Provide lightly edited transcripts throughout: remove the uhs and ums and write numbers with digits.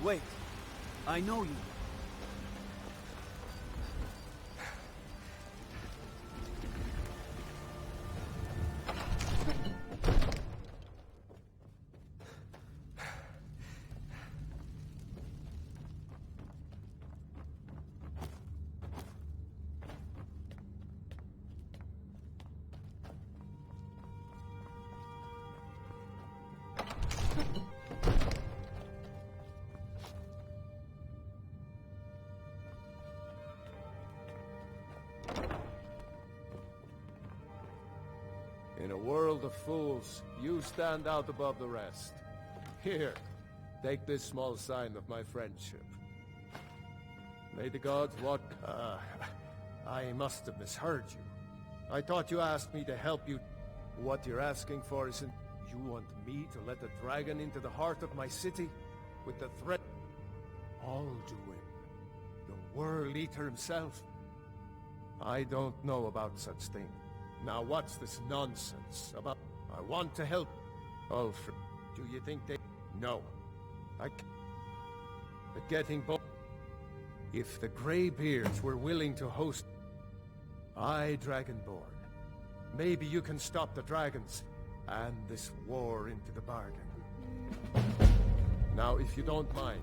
Wait. I know you. In a world of fools, you stand out above the rest. Here, take this small sign of my friendship. May the gods what... I must have misheard you. I thought you asked me to help you. What you're asking for isn't... You want me to let the dragon into the heart of my city? With the threat... Alduin, the World Eater himself? I don't know about such thing. Now what's this nonsense about... I want to help... Ulfric, do you think they... No. But getting both... If the Greybeards were willing to host... I, Dragonborn. Maybe you can stop the dragons, and this war into the bargain. Now, if you don't mind,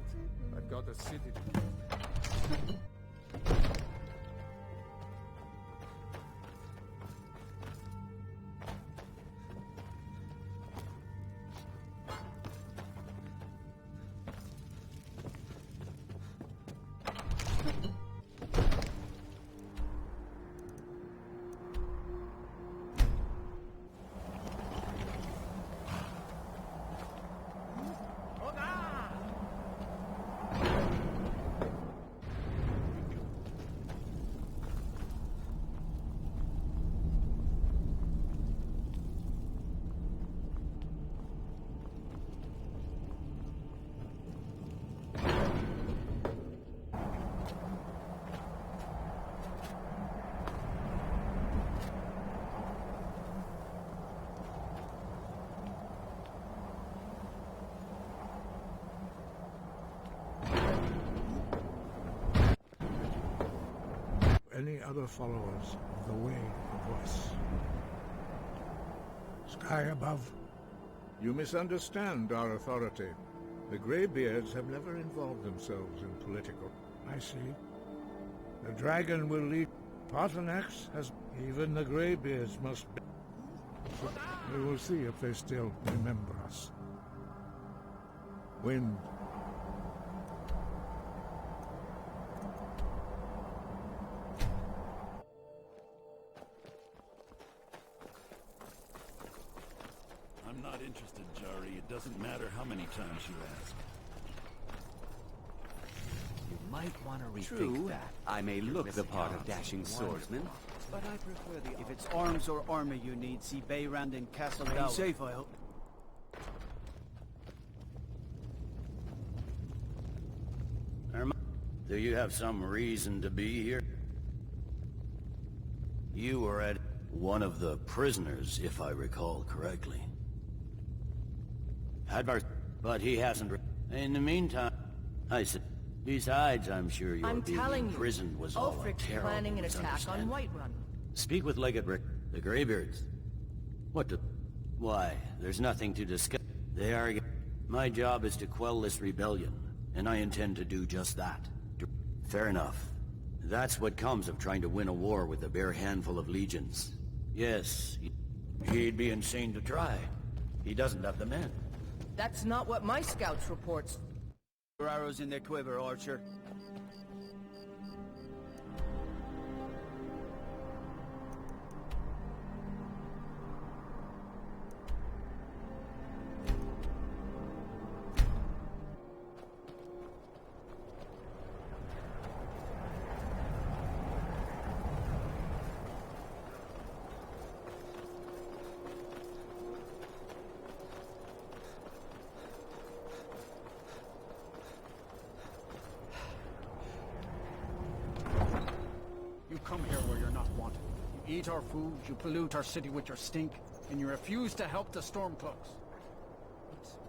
I've got a city to... Any other followers of the way of us? Sky above. You misunderstand our authority. The Greybeards have never involved themselves in political... I see. The dragon will lead... Paternax has... Even the Greybeards must be... We will see if they still remember us. Wind. I'm not interested, Jari. It doesn't matter how many times you ask. You might want to rethink True, that. I may look the part of dashing swordsman, but I prefer the... If it's arms or armor you need, see Beyrand in Castle Down. Safe, I hope. Do you have some reason to be here? You were at one of the prisoners, if I recall correctly. Advar, but he hasn't... In the meantime, I said... Besides, I'm sure your being imprisoned was all a terrible planning an attack on Whiterun. Speak with Legate Rick, the Greybeards. What the... Why, there's nothing to discuss. They are... My job is to quell this rebellion, and I intend to do just that. Fair enough. That's what comes of trying to win a war with a bare handful of legions. Yes, he'd be insane to try. He doesn't have the men. That's not what my scouts reports. Your arrows in their quiver, Archer. You come here where you're not wanted. You eat our food, you pollute our city with your stink, and you refuse to help the Stormcloaks.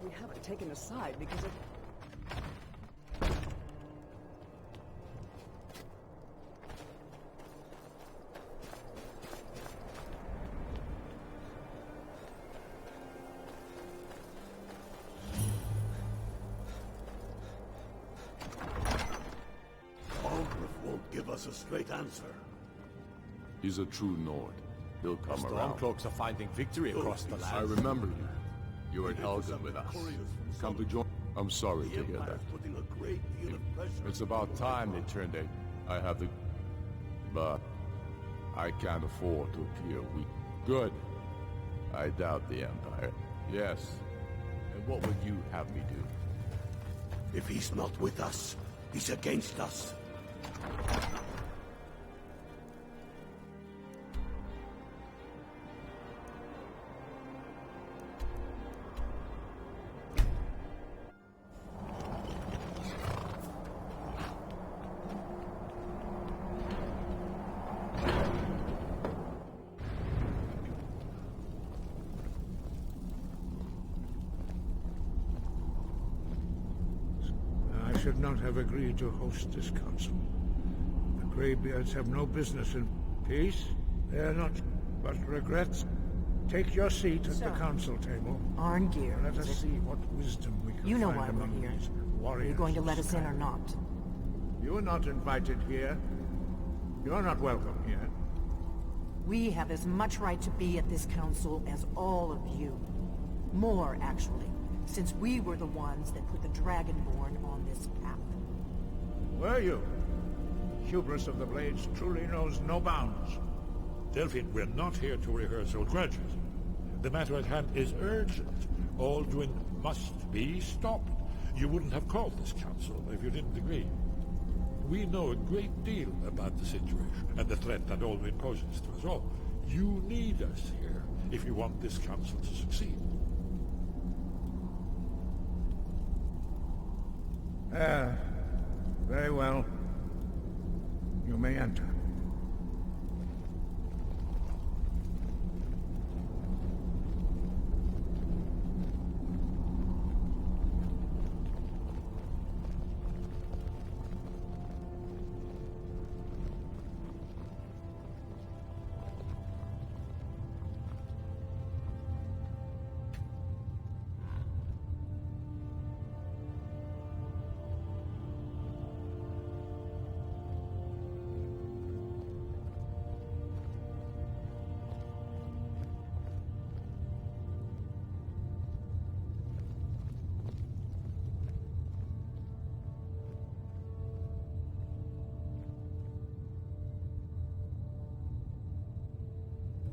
We haven't taken a side because of... won't give us a straight answer. He's a true Nord. He'll come around. Stormcloaks are finding victory across the land. I remember you. You were in Helgen with us. Come to join. I'm sorry to hear that. Putting a great deal of pressure. It's about time they turned it. I have the... But... I can't afford to appear weak. Good. I doubt the Empire. Yes. And what would you have me do? If he's not with us, he's against us. I should not have agreed to host this council. The Greybeards have no business in peace. They are not, but regrets. Take your seat at the council table. Arngeir. Let us see what wisdom we can You know find why we're among here. these Are warriors. you going to of let us in or Skyrim. not? You are not invited here. You're not welcome here. We have as much right to be at this council as all of you. More, actually, since we were the ones that put the Dragonborn on this path. Were you? Hubris of the Blades truly knows no bounds. Delphine, we're not here to rehearse old grudges. The matter at hand is urgent. All doing must be stopped. You wouldn't have called this council if you didn't agree. We know a great deal about the situation and the threat that Alduin poses to us all. You need us here if you want this council to succeed. Very well. You may enter.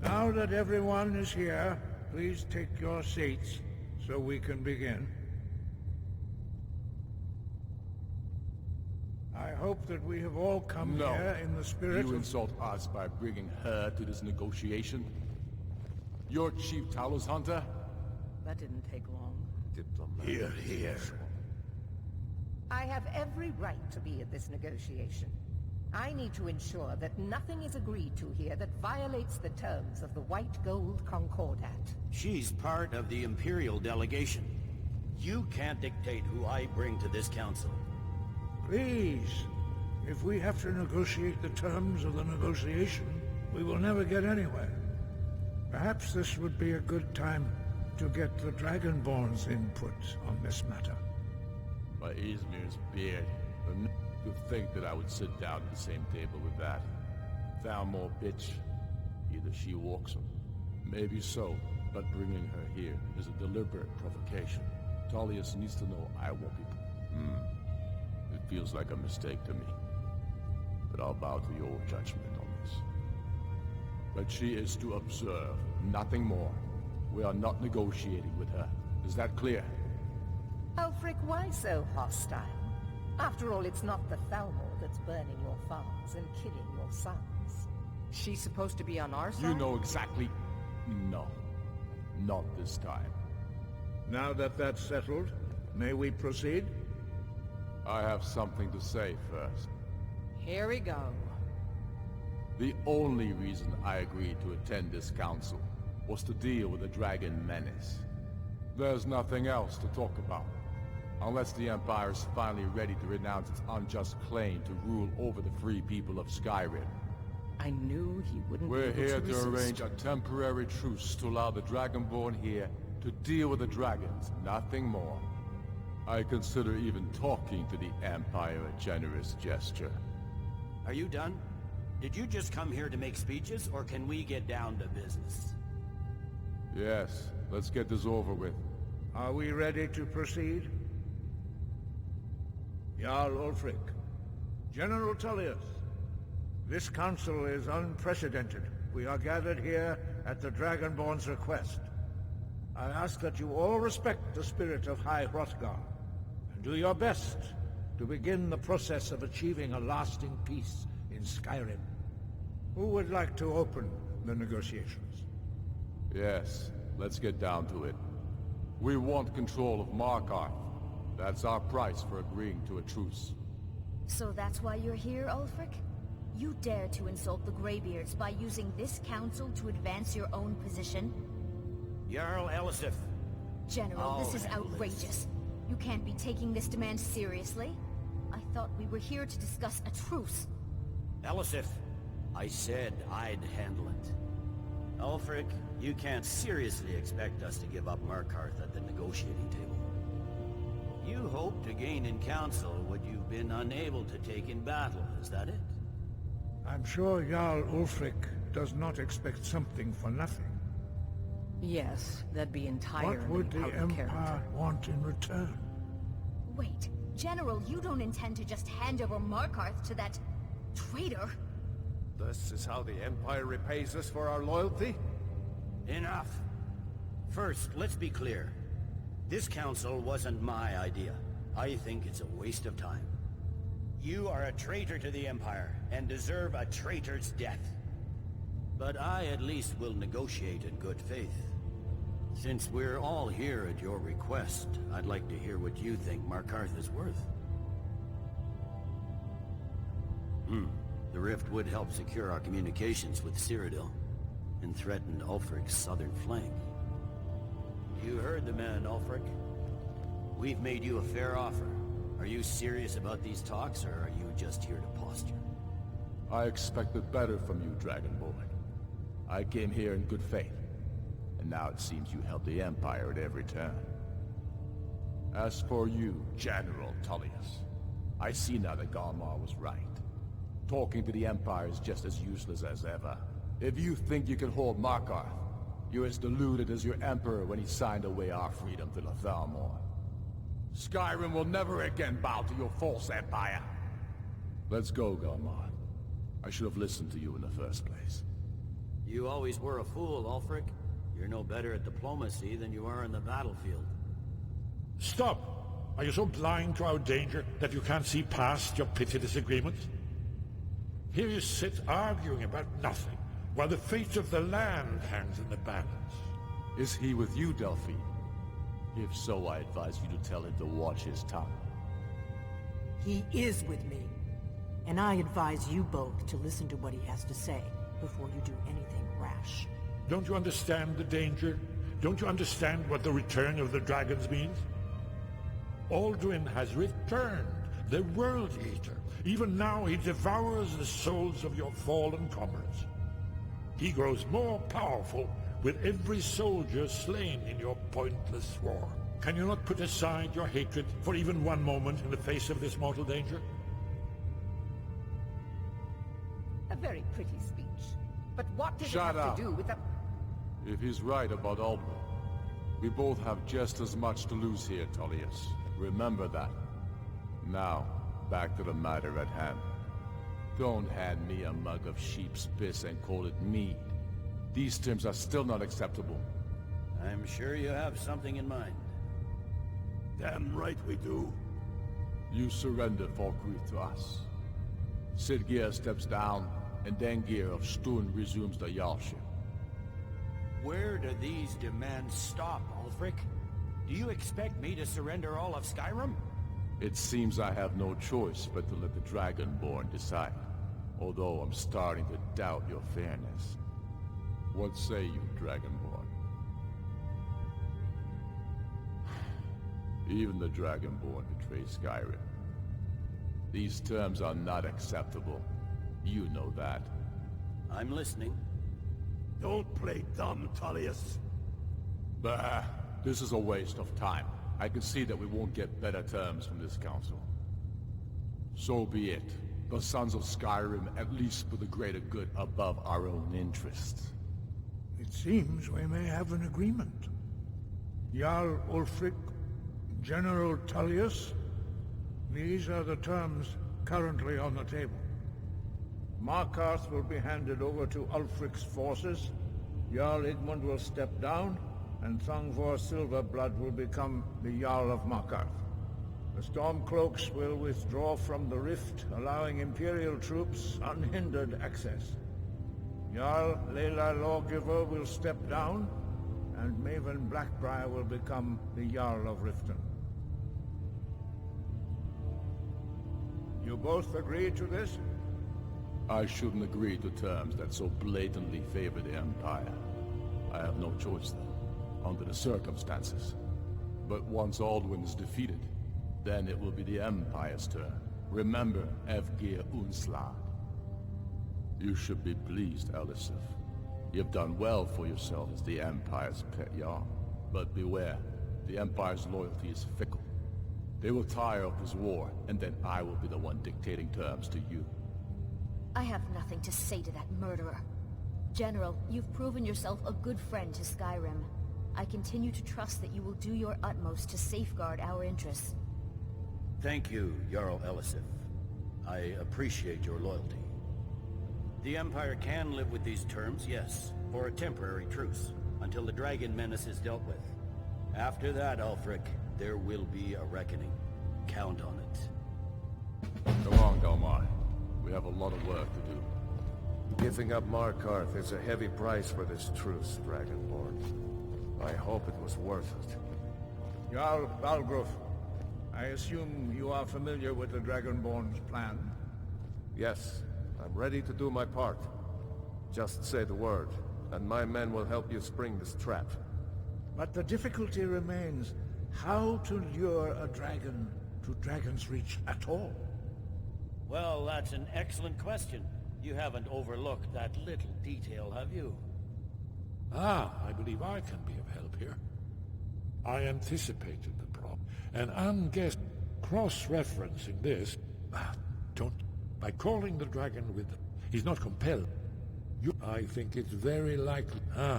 Now that everyone is here, please take your seats so we can begin. I hope that we have all come here in the spirit You of... insult us by bringing her to this negotiation? You're Chief Talos Hunter? That didn't take long. Here, here. I have every right to be at this negotiation. I need to ensure that nothing is agreed to here that violates the terms of the White Gold Concordat. She's part of the Imperial delegation. You can't dictate who I bring to this council. Please, if we have to negotiate the terms of the negotiation, we will never get anywhere. Perhaps this would be a good time to get the Dragonborn's input on this matter. By Izmir's beard. To think that I would sit down at the same table with that. Thalmor bitch. Either she walks him. Maybe so, but bringing her here is a deliberate provocation. Tullius needs to know I won't be... It feels like a mistake to me. But I'll bow to your judgment on this. But she is to observe, nothing more. We are not negotiating with her. Is that clear? Ulfric, why so hostile? After all, it's not the Thalmor that's burning your farms and killing your sons. She's supposed to be on our side? You know exactly... No. Not this time. Now that that's settled, may we proceed? I have something to say first. Here we go. The only reason I agreed to attend this council was to deal with the dragon menace. There's nothing else to talk about. Unless the Empire is finally ready to renounce its unjust claim to rule over the free people of Skyrim. I knew he wouldn't We're be able here to to resist. arrange a temporary truce to allow the Dragonborn here to deal with the dragons, nothing more. I consider even talking to the Empire a generous gesture. Are you done? Did you just come here to make speeches, or can we get down to business? Yes, let's get this over with. Are we ready to proceed? Jarl Ulfric, General Tullius, this council is unprecedented. We are gathered here at the Dragonborn's request. I ask that you all respect the spirit of High Hrothgar, and do your best to begin the process of achieving a lasting peace in Skyrim. Who would like to open the negotiations? Yes, let's get down to it. We want control of Markarth. That's our price for agreeing to a truce. So that's why you're here, Ulfric? You dare to insult the Greybeards by using this council to advance your own position? Jarl Elisif. General, this is outrageous. You can't be taking this demand seriously. I thought we were here to discuss a truce. Elisif, I said I'd handle it. Ulfric, you can't seriously expect us to give up Markarth at the negotiating table. You hope to gain in council what you've been unable to take in battle, is that it? I'm sure Jarl Ulfric does not expect something for nothing. Yes, that'd be entirely What would the out of Empire character. want in return? Wait, General, you don't intend to just hand over Markarth to that traitor? This is how the Empire repays us for our loyalty? Enough. First, let's be clear. This council wasn't my idea. I think it's a waste of time. You are a traitor to the Empire, and deserve a traitor's death. But I at least will negotiate in good faith. Since we're all here at your request, I'd like to hear what you think Markarth is worth. The rift would help secure our communications with Cyrodiil, and threaten Ulfric's southern flank. You heard the man, Ulfric. We've made you a fair offer. Are you serious about these talks, or are you just here to posture? I expected better from you, Dragonborn. I came here in good faith, and now it seems you help the Empire at every turn. As for you, General Tullius, I see now that Galmar was right. Talking to the Empire is just as useless as ever. If you think you can hold Markarth, you're as deluded as your Emperor when he signed away our freedom to Thalmor. Skyrim will never again bow to your false empire. Let's go, Galmar. I should have listened to you in the first place. You always were a fool, Ulfric. You're no better at diplomacy than you are in the battlefield. Stop! Are you so blind to our danger that you can't see past your petty disagreements? Here you sit arguing about nothing, while the fate of the land hangs in the balance. Is he with you, Delphine? If so, I advise you to tell him to watch his tongue. He is with me, and I advise you both to listen to what he has to say before you do anything rash. Don't you understand the danger? Don't you understand what the return of the dragons means? Alduin has returned, the World Eater. Even now he devours the souls of your fallen comrades. He grows more powerful with every soldier slain in your pointless war. Can you not put aside your hatred for even one moment in the face of this mortal danger? A very pretty speech. But what does Shut it have up. to do with the... If he's right about Alduin, we both have just as much to lose here, Tullius. Remember that. Now, back to the matter at hand. Don't hand me a mug of sheep's piss and call it mead. These terms are still not acceptable. I'm sure you have something in mind. Damn right we do. You surrender Falkreath to us. Sidgeir steps down, and Dengir of Stun resumes the Jarlship. Where do these demands stop, Ulfric? Do you expect me to surrender all of Skyrim? It seems I have no choice but to let the Dragonborn decide. Although I'm starting to doubt your fairness. What say you, Dragonborn? Even the Dragonborn betray Skyrim. These terms are not acceptable. You know that. I'm listening. Don't play dumb, Tullius. Bah, this is a waste of time. I can see that we won't get better terms from this council. So be it, The sons of Skyrim at least put the greater good above our own interests. It seems we may have an agreement. Jarl Ulfric, General Tullius, these are the terms currently on the table. Markarth will be handed over to Ulfric's forces, Jarl Igmund will step down, and Thangvor Silverblood will become the Jarl of Markarth. The Stormcloaks will withdraw from the rift, allowing Imperial troops unhindered access. Jarl Leila Lawgiver will step down, and Maven Blackbriar will become the Jarl of Riften. You both agree to this? I shouldn't agree to terms that so blatantly favor the Empire. I have no choice, though, under the circumstances. But once Alduin is defeated, then it will be the Empire's turn. Remember, Evgir Unslad. You should be pleased, Elisif. You've done well for yourself as the Empire's pet Jarl. But beware, the Empire's loyalty is fickle. They will tire of this war, and then I will be the one dictating terms to you. I have nothing to say to that murderer. General, you've proven yourself a good friend to Skyrim. I continue to trust that you will do your utmost to safeguard our interests. Thank you, Jarl Elisif. I appreciate your loyalty. The Empire can live with these terms, yes, for a temporary truce, until the dragon menace is dealt with. After that, Ulfric, there will be a reckoning. Count on it. Come on, Galmar. We have a lot of work to do. Giving up Markarth is a heavy price for this truce, Dragonborn. I hope it was worth it. Jarl Balgruuf, I assume you are familiar with the Dragonborn's plan? Yes, I'm ready to do my part. Just say the word, and my men will help you spring this trap. But the difficulty remains how to lure a dragon to Dragon's Reach at all. Well, that's an excellent question. You haven't overlooked that little detail, have you? I believe I can be of help here. I anticipated the problem, and I'm guessing cross-referencing this, by calling the dragon with them. He's not compelled. I think it's very likely. There's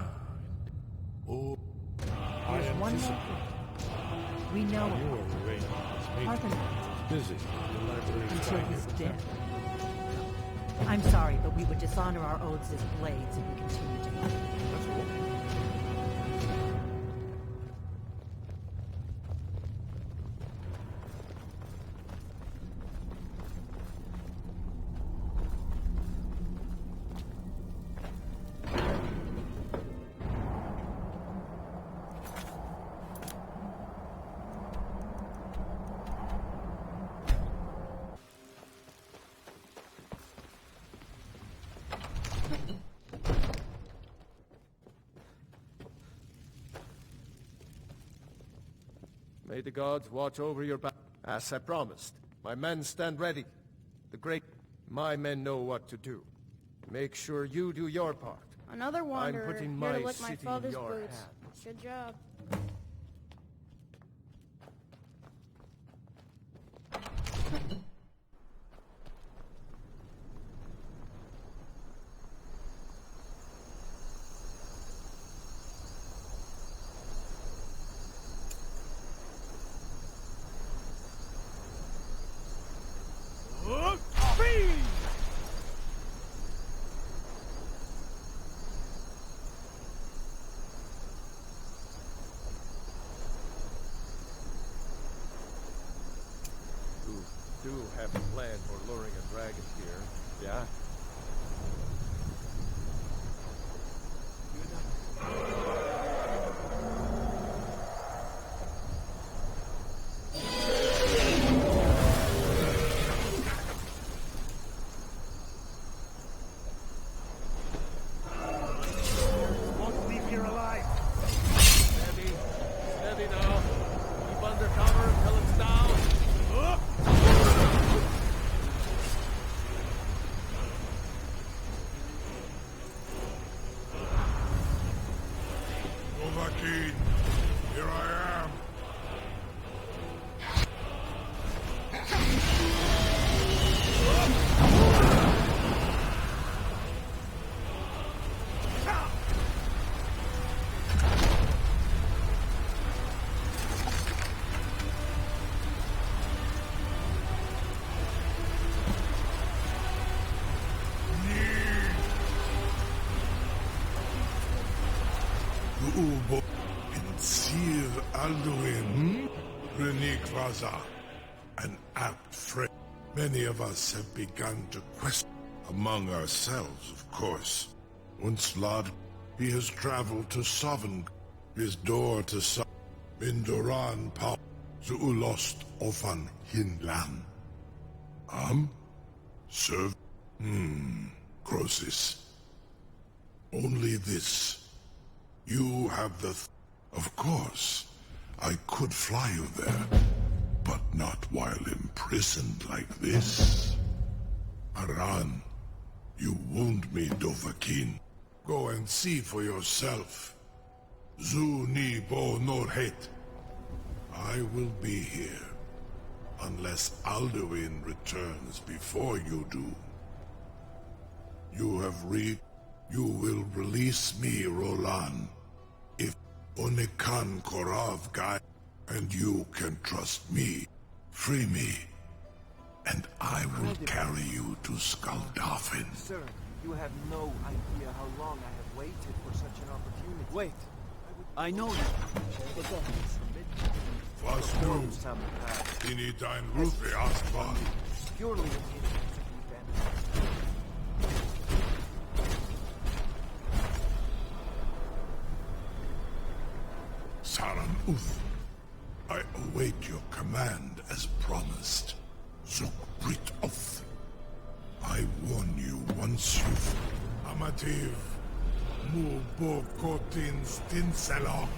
one more thing. We know it. Arthur busy. until he's dead. I'm sorry, but we would dishonor our oaths as blades if we continue to fight. That's cool. May the gods watch over your back. As I promised, my men stand ready. My men know what to do. Make sure you do your part. Another wanderer. I'm putting Here my to lick my city in father's your boots. hands. Good job. You do have a plan for luring a dragon here, yeah? Won't leave here alive. Steady now. Keep under cover until it's down. Overkeen, here I am. Zuubo and Sir Alduin, Renikvaza, an apt friend. Many of us have begun to question among ourselves, of course. Once Lord, he has traveled to Sovereign, his door to Mindoran Pa, Zuulost Ofan Hinlan. Serve? Crosis. Only this. You have the... Of course, I could fly you there, but not while imprisoned like this. Aran, you wound me, Dovahkiin. Go and see for yourself. Zu ni bo nor het. I will be here, unless Alduin returns before you do. You will release me, Rolan, if Onekan Korav guide, and you can trust me. Free me, and I will carry you to Skaldafin. Sir, you have no idea how long I have waited for such an opportunity. Wait, I know you. Vastu, ini dein Rufe Aspan. Purely in the interest of revenge. Saran Uth, I await your command as promised. Zukbrit Oth. I warn you once you've... Amativ, Mu Bo Kotin Stinsela.